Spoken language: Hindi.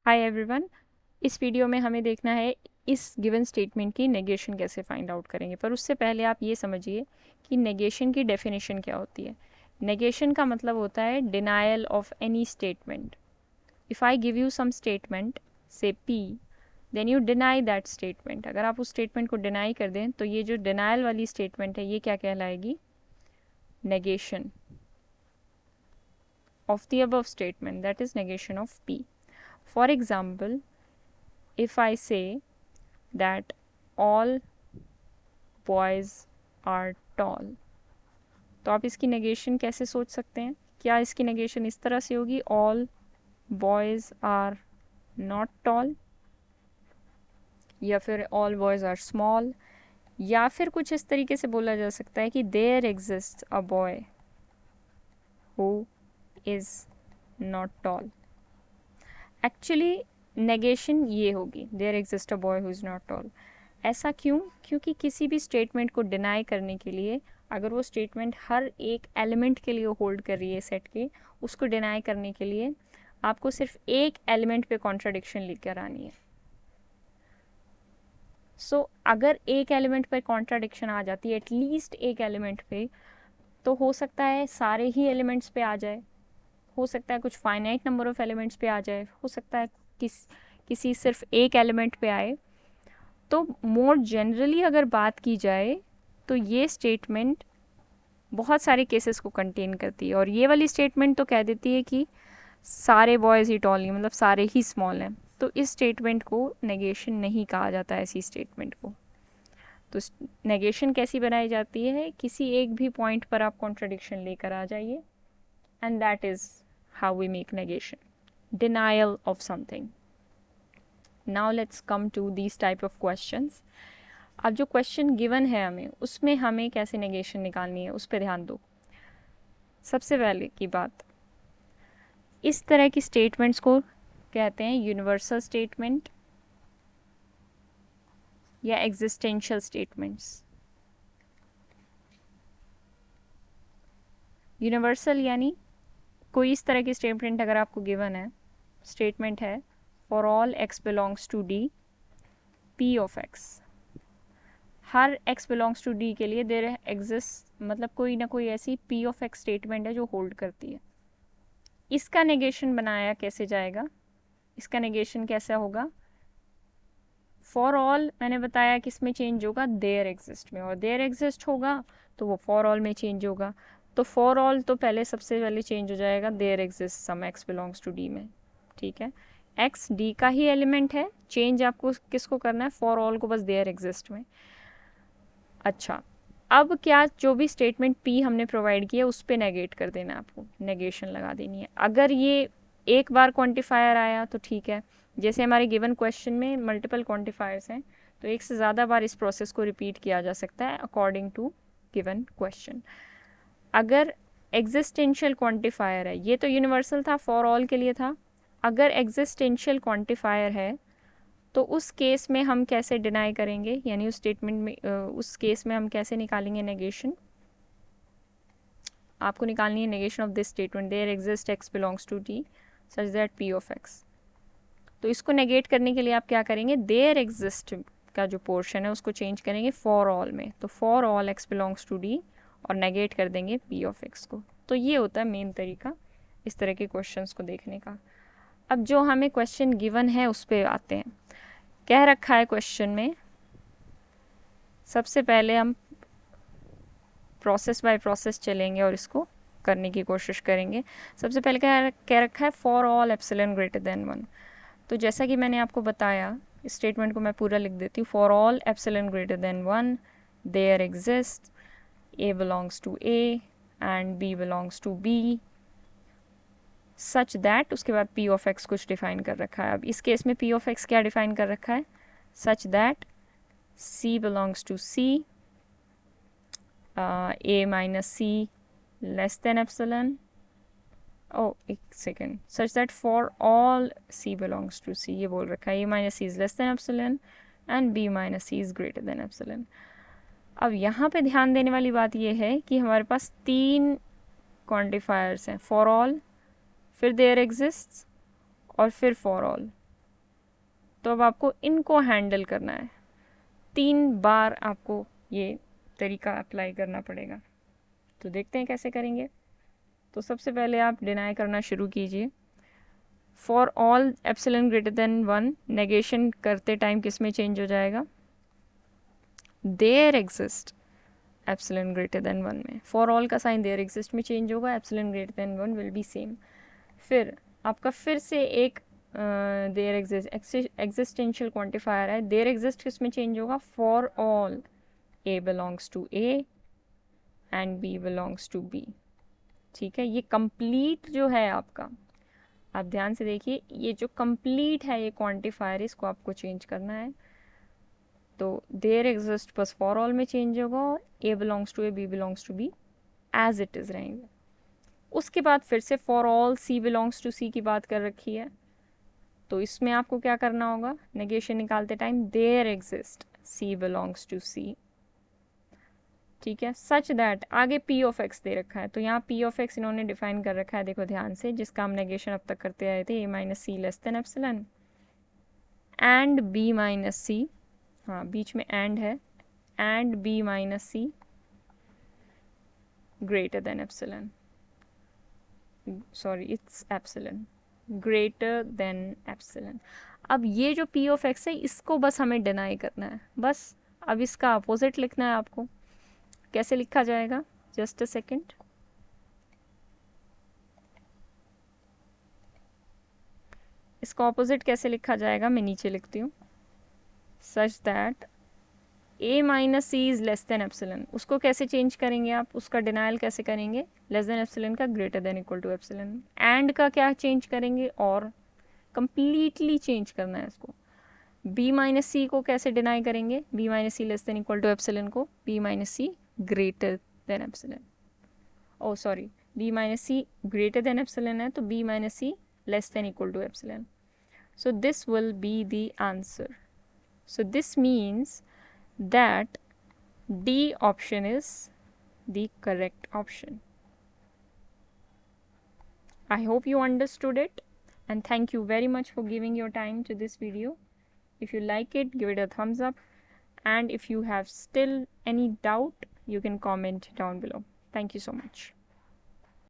Hi everyone. इस वीडियो में हमें देखना है इस गिवन स्टेटमेंट की नेगेशन कैसे फाइंड आउट करेंगे। पर उससे पहले आप ये समझिए कि नेगेशन की डेफिनेशन क्या होती है। नेगेशन का मतलब होता है denial of any statement. If I give you some statement say पी, then you deny that statement. अगर आप उस स्टेटमेंट को डिनाई कर दें तो ये जो डिनायल वाली स्टेटमेंट है ये क्या कहलाएगी? Negation of the above statement, that is negation of P. For example, if I say that all boys are tall, तो आप इसकी नेगेशन कैसे सोच सकते हैं? क्या इसकी नेगेशन इस तरह से होगी all boys are not tall, या फिर all boys are small, या फिर कुछ इस तरीके से बोला जा सकता है कि there exists a boy who is not tall। Actually negation ये होगी there exist a boy who is not tall. ऐसा क्यों? क्योंकि किसी भी स्टेटमेंट को डिनाई करने के लिए, अगर वो स्टेटमेंट हर एक एलिमेंट के लिए होल्ड कर रही है सेट के, उसको डिनाई करने के लिए आपको सिर्फ एक एलिमेंट पे कॉन्ट्राडिक्शन लेकर आनी है। सो अगर एक एलिमेंट पे कॉन्ट्राडिक्शन आ जाती है, एटलीस्ट एक एलिमेंट पे, तो हो सकता है सारे ही एलिमेंट्स पे आ जाए, हो सकता है कुछ फाइनाइट नंबर ऑफ एलिमेंट्स पे आ जाए, हो सकता है किसी सिर्फ एक एलिमेंट पे आए। तो मोर जनरली अगर बात की जाए तो ये स्टेटमेंट बहुत सारे केसेस को कंटेन करती है, और ये वाली स्टेटमेंट तो कह देती है कि सारे बॉयज़ ही टॉल हैं, मतलब सारे ही स्मॉल हैं। तो इस स्टेटमेंट को नेगेशन नहीं कहा जाता है, ऐसी स्टेटमेंट को। तो नेगेशन कैसी बनाई जाती है? किसी एक भी पॉइंट पर आप कॉन्ट्रडिक्शन लेकर आ जाइए, and that is how we make negation, denial of something. Now let's come to these type of questions. अब जो क्वेश्चन गिवन है हमें, उसमें हमें कैसे नेगेशन निकालनी है उस पर ध्यान दो। सबसे पहले की बात, इस तरह की स्टेटमेंट्स को कहते हैं यूनिवर्सल स्टेटमेंट या एग्जिस्टेंशियल स्टेटमेंट्स। यूनिवर्सल यानी कोई इस तरह की स्टेटमेंट अगर आपको गिवन है, स्टेटमेंट है for all x belongs to d, p of x. हर एक्स बिलोंग्स टू डी के लिए देयर एग्जिस्ट, मतलब कोई ना कोई ऐसी पी ऑफ एक्स स्टेटमेंट है जो होल्ड करती है। इसका नेगेशन बनाया कैसे जाएगा? इसका नेगेशन कैसा होगा? फॉर ऑल मैंने बताया किस में चेंज होगा? देयर एग्जिस्ट में, और देयर एग्जिस्ट होगा तो वो फॉर ऑल में चेंज होगा। तो फॉर ऑल तो पहले सबसे पहले चेंज हो जाएगा there exist some x belongs to d में, ठीक है। एक्स डी का ही एलिमेंट है, चेंज आपको किसको करना है? फॉर ऑल को, बस देयर एग्जिस्ट में। अच्छा, अब क्या जो भी स्टेटमेंट पी हमने प्रोवाइड किया उस पर नेगेट कर देना है, आपको नेगेशन लगा देनी है। अगर ये एक बार क्वांटिफायर आया तो ठीक है, जैसे हमारे गिवन क्वेश्चन में मल्टीपल क्वांटिफायर्स हैं तो एक से ज़्यादा बार इस प्रोसेस को रिपीट किया जा सकता है अकॉर्डिंग टू गिवन क्वेश्चन। अगर एग्जिस्टेंशियल क्वांटिफायर है, ये तो यूनिवर्सल था, फॉर ऑल के लिए था। अगर एग्जिस्टेंशियल क्वांटिफायर है तो उस केस में हम कैसे डिनाई करेंगे, यानी उस स्टेटमेंट में उस केस में हम कैसे निकालेंगे नेगेशन? आपको निकालनी है negation of this statement there exist x belongs to d such that p of x. तो इसको नेगेट करने के लिए आप क्या करेंगे? देयर एग्जिस्ट का जो पोर्शन है उसको चेंज करेंगे फॉर ऑल में, तो for all x belongs to d, और नेगेट कर देंगे पी ऑफ एक्स को। तो ये होता है मेन तरीका इस तरह के क्वेश्चंस को देखने का। अब जो हमें क्वेश्चन गिवन है उस पर आते हैं। कह रखा है क्वेश्चन में, सबसे पहले हम प्रोसेस बाय प्रोसेस चलेंगे और इसको करने की कोशिश करेंगे। सबसे पहले कह रखा है for all epsilon greater than 1। तो जैसा कि मैंने आपको बताया, इस स्टेटमेंट को मैं पूरा लिख देती हूँ। For all epsilon greater than 1 there exist A belongs to A and B belongs to B such that, उसके बाद पी ऑफ एक्स कुछ डिफाइन कर रखा है। अब इस केस में पी ऑफ एक्स क्या डिफाइन कर रखा है? Such that C belongs to C, A minus C less than epsilon, एक second, such that for all C belongs to C, ये बोल रखा है A minus C is less than epsilon and B minus C is greater than epsilon. अब यहाँ पे ध्यान देने वाली बात ये है कि हमारे पास 3 क्वांटिफायर्स हैं, फॉर ऑल, फिर देयर एग्जिस्ट और फिर फॉर ऑल। तो अब आपको इनको हैंडल करना है, 3 बार आपको ये तरीका अप्लाई करना पड़ेगा। तो देखते हैं कैसे करेंगे। तो सबसे पहले आप डिनाई करना शुरू कीजिए। For all epsilon greater than 1 negation करते टाइम किस में चेंज हो जाएगा? There exist epsilon greater than 1 में। फॉर ऑल का साइन देयर एग्जिस्ट में चेंज होगा, epsilon greater than 1 will be same. फिर आपका फिर से एक देयर एग्जिस्टेंशियल क्वांटिफायर है, देयर एग्जिस्ट किस में चेंज होगा? For all a belongs to A and B belongs to b. ठीक है, ये कंप्लीट जो है आपका, आप ध्यान से देखिए, ये जो कंप्लीट है ये क्वांटिफायर, इसको आपको चेंज करना है। तो देयर एग्जिस्ट बस फॉर ऑल में चेंज होगा और A belongs to A, B belongs to B as it is रहेंगे। उसके बाद फिर से for all C belongs to C की बात कर रखी है, तो इसमें आपको क्या करना होगा? नेगेशन निकालते time there exist C belongs to C. ठीक है, सच दैट आगे पी ऑफ एक्स दे रखा है, तो यहाँ पी ऑफ एक्स इन्होंने डिफाइन कर रखा है, देखो ध्यान से, जिसका हम नेगेशन अब तक करते आए थे, A minus C less than epsilon and B minus C, हाँ बीच में एंड है, and B minus C greater than epsilon, sorry it's epsilon, greater than epsilon. अब ये जो पी ऑफ एक्स है इसको बस हमें डिनाई करना है, बस अब इसका अपोजिट लिखना है आपको। कैसे लिखा जाएगा? जस्ट अ सेकेंड, इसका ऑपोजिट कैसे लिखा जाएगा मैं नीचे लिखती हूँ। Such that a minus C is less than epsilon, उसको कैसे चेंज करेंगे आप? उसका डिनाइल कैसे करेंगे? लेस देन एप्सिलॉन का greater than equal to epsilon. And का क्या चेंज करेंगे? और कंप्लीटली चेंज करना है इसको। बी माइनस सी को कैसे डिनाई करेंगे? B minus C less than equal to epsilon को बी माइनस सी greater than epsilon, oh sorry b minus सी ग्रेटर देन एप्सिलॉन है तो b minus C less than equal to epsilon. So this will be the answer. So this means that D option is the correct option. I hope you understood it, and thank you very much for giving your time to this video. If you like it, give it a thumbs up, and if you have still any doubt, you can comment down below. Thank you so much.